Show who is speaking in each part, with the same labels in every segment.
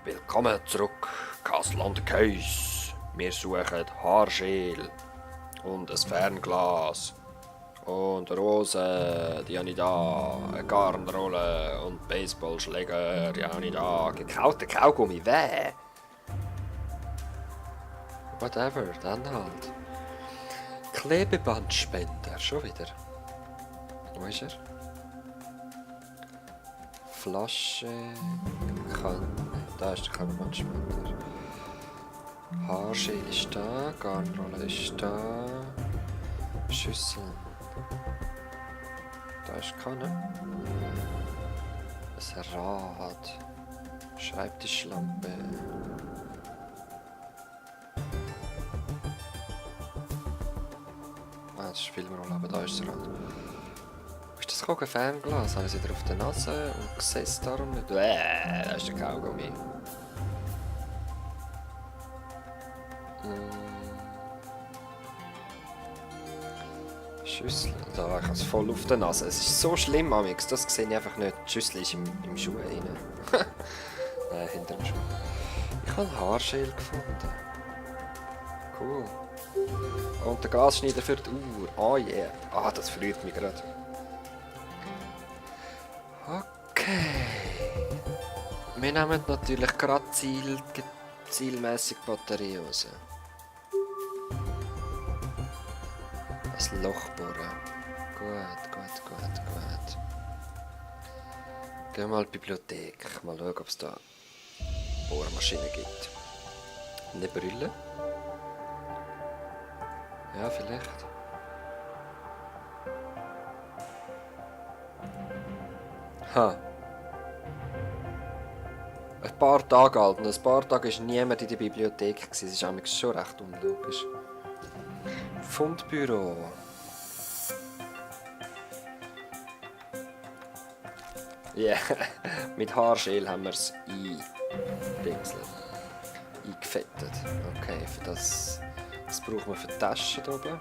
Speaker 1: Willkommen zurück, Kassel und Käse. Wir suchen Haarschäl und ein Fernglas. Und Rosen, die habe ich da. Eine Garnrolle und Baseballschläger, die habe ich da. Gekaute Kaugummi, weh! Whatever, dann halt. Klebebandspender, schon wieder. Wo ist er? Flasche, Kanne, da ist der Klebebandspender. Haarschäl ist da, Garnrolle ist da. Schüssel. Da ist die Kanne. Ein Rad. Schreibtischlampe. Das spielen wir mal, aber da ist das Rad. Ist das ein Fernglas? Habe ich sie wieder auf der Nase und sehe es darum nicht? Da ist der Kaugummi. Schüssel, da, ich habe es voll auf der Nase. Es ist so schlimm, Amix, das sehe ich einfach nicht. Die Schüssel ist im Schuh rein. Nein, hinter dem Schuh. Ich habe Haarschäl gefunden. Cool. Und der Gasschneider für die Uhr. Oh yeah. Ah, das freut mich gerade. Okay. Wir nehmen natürlich gerade zielmäßig die Batterie raus. Das Loch bohren. Gut. Gehen wir mal in die Bibliothek. Mal schauen, ob es da Bohrmaschinen gibt. Eine Brille. Ja, vielleicht. Ha. Ein paar Tage alt. Und ein paar Tage war niemand in der Bibliothek. Es ist eigentlich schon recht unlogisch. Fundbüro. Ja, yeah. Mit Haarschäl haben wir es eingefettet. Okay, für das brauchen wir für die Tasche hier oben.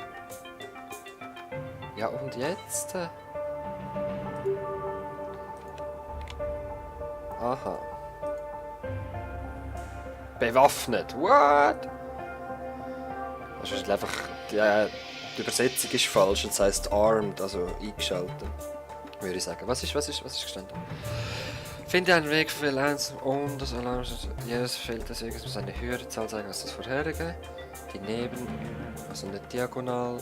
Speaker 1: Ja, und jetzt? Aha. Bewaffnet. What? Das ist einfach... Die Übersetzung ist falsch. Das heisst armed, also eingeschaltet. Würde ich sagen. Was ist gestanden? Finde einen Weg für Lines und das Alarm. Jedes fehlt das irgendwas muss eine höhere Zahl zeigen als das vorherige. Die Neben, also nicht diagonal.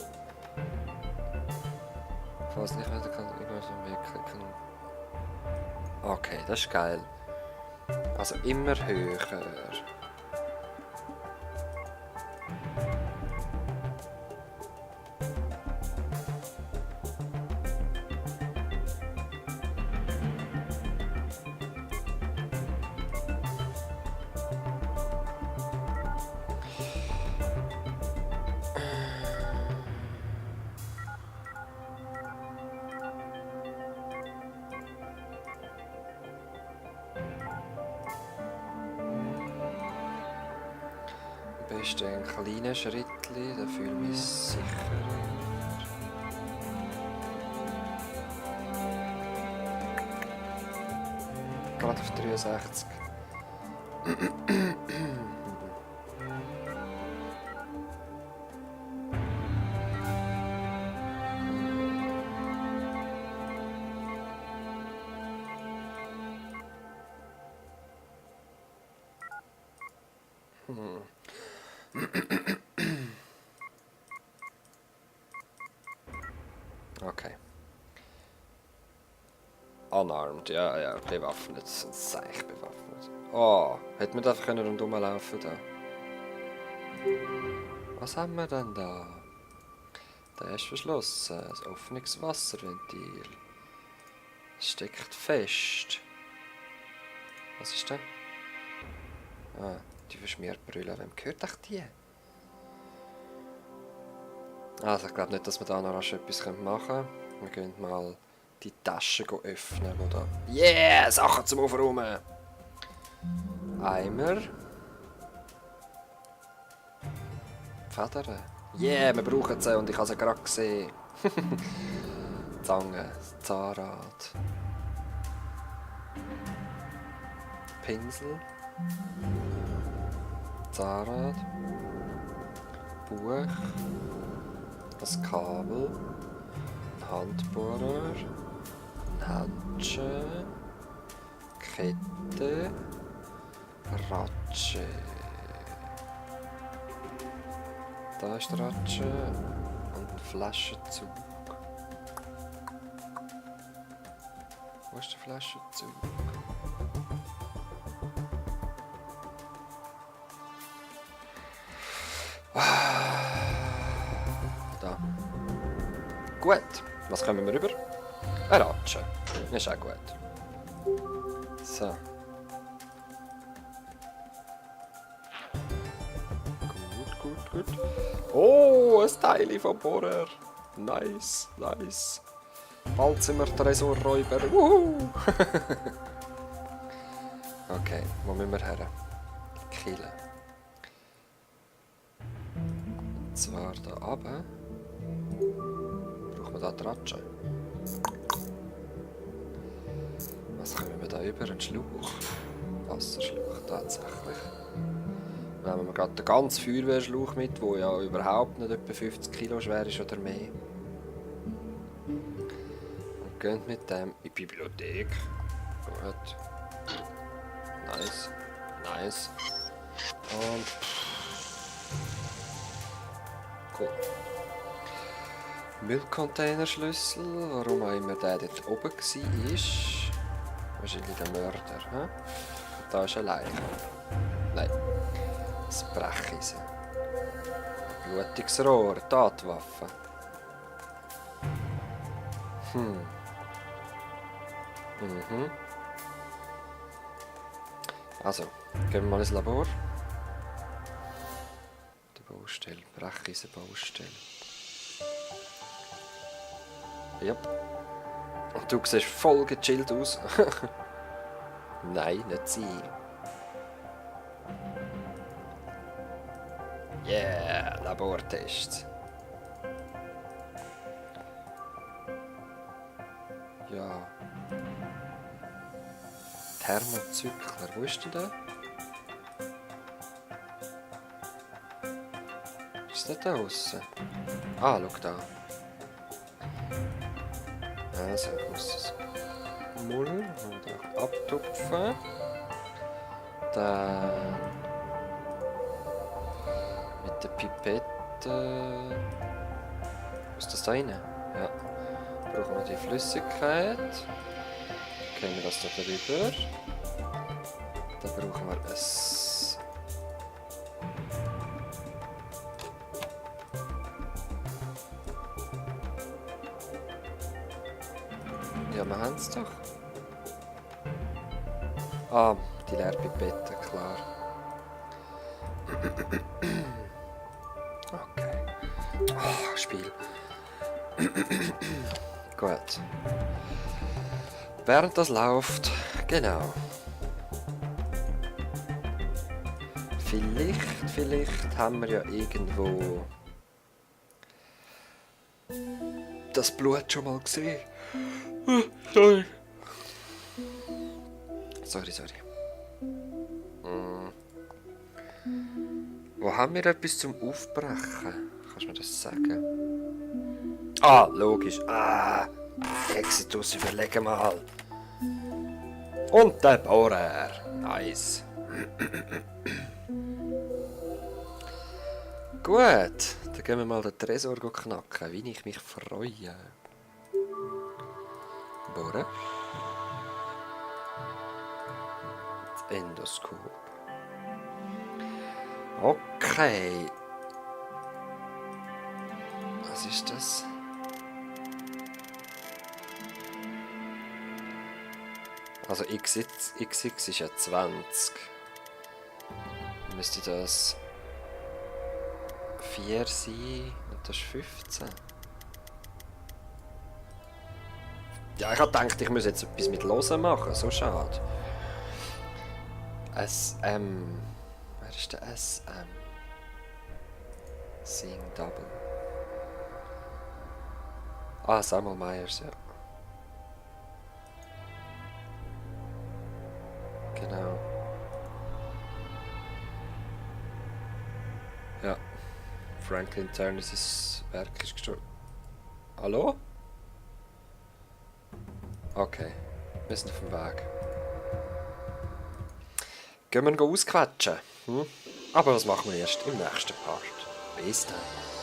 Speaker 1: Falls nicht weiter kann, immer so einen Weg klicken. Okay, das ist geil. Also immer höher. Am besten ein kleines Schrittchen, da fühle ich mich sicherer. Gerade auf 63. Okay. Unarmed, ja, bewaffnet. Seich bewaffnet. Oh, hätte man einfach rundherum laufen da. Was haben wir denn da? Der ist verschlossen. Das offenes Wasserventil. Es steckt fest. Was ist das? Ah, die Verschmierbrille. Wem gehört echt die? Also ich glaube nicht, dass wir da noch rasch etwas machen können. Wir gehen mal die Tasche öffnen, die da... Yeah! Sachen zum Aufräumen! Eimer. Federn. Yeah, wir brauchen sie und ich habe sie gerade gesehen. Zange, Zahnrad. Pinsel. Zahnrad. Buch. Ein Kabel. Ein Handbohrer. Ein Händchen. Kette. Ratsche. Da ist die Ratsche. Und ein Flaschenzug. Wo ist der Flaschenzug? Da. Gut. Was kommen wir rüber? Eine Ratsche. Ist auch gut. So. Gut. Oh, ein Teil vom Bohrer. Nice. Bald sind wir Tresorräuber. Wuhu! Okay, wo müssen wir her? Kille. Und zwar da oben. Brauchen wir da die Ratsche. Was kommen wir da über? Ein Schlauch. Wasserschlauch tatsächlich. Nehmen wir gerade den ganzen Feuerwehrschlauch mit, der ja überhaupt nicht etwa 50 Kilo schwer ist oder mehr. Und gehen mit dem in die Bibliothek. Gut. Nice. Und... Cool. Müllcontainerschlüssel, warum auch immer der dort oben war. Wahrscheinlich der Mörder. He? Und da ist eine Leiche. Nein. Das Brecheisen. Blutiges Rohr, Tatwaffe. Also, gehen wir mal ins Labor. Die Baustelle, Brecheisen-Baustelle. Ja. Und du siehst voll gechillt aus. Nein, nicht sie. Yeah, Labortest. Ja. Thermozykler, wo ist denn der? Ist der da draussen? Ah, schau da. Also, ich muss das Mull und abtupfen. Dann mit der Pipette. Ist das da rein? Ja. Brauchen wir die Flüssigkeit. Gehen wir das da drüber. Dann brauchen wir ein... Ja, wir haben es doch. Ah, die Leerpipette, klar. Okay. Oh, Spiel. Gut. Während das läuft, genau. Vielleicht haben wir ja irgendwo das Blut schon mal gesehen. Sorry. Wo haben wir etwas zum Aufbrechen? Kannst du mir das sagen? Ah, logisch. Exitus, überlege mal. Und der Bohrer. Nice. Gut, dann gehen wir mal den Tresor knacken, wie ich mich freue. Bohrer. Das Endoskop. Okay. Was ist das? Also XX ist ja 20. Müsste das 4 sein und das ist 15. Ja, ich habe gedacht, ich muss jetzt etwas mit Losen machen, so schade. SM. Wer ist der SM? Seeing Double. Ah, Samuel Myers, ja. Genau. Franklin Turner, sein Werk ist gestorben. Hallo? Okay, wir sind auf dem Weg. Gehen wir ausquetschen? Hm? Aber das machen wir erst im nächsten Part. Bis dann.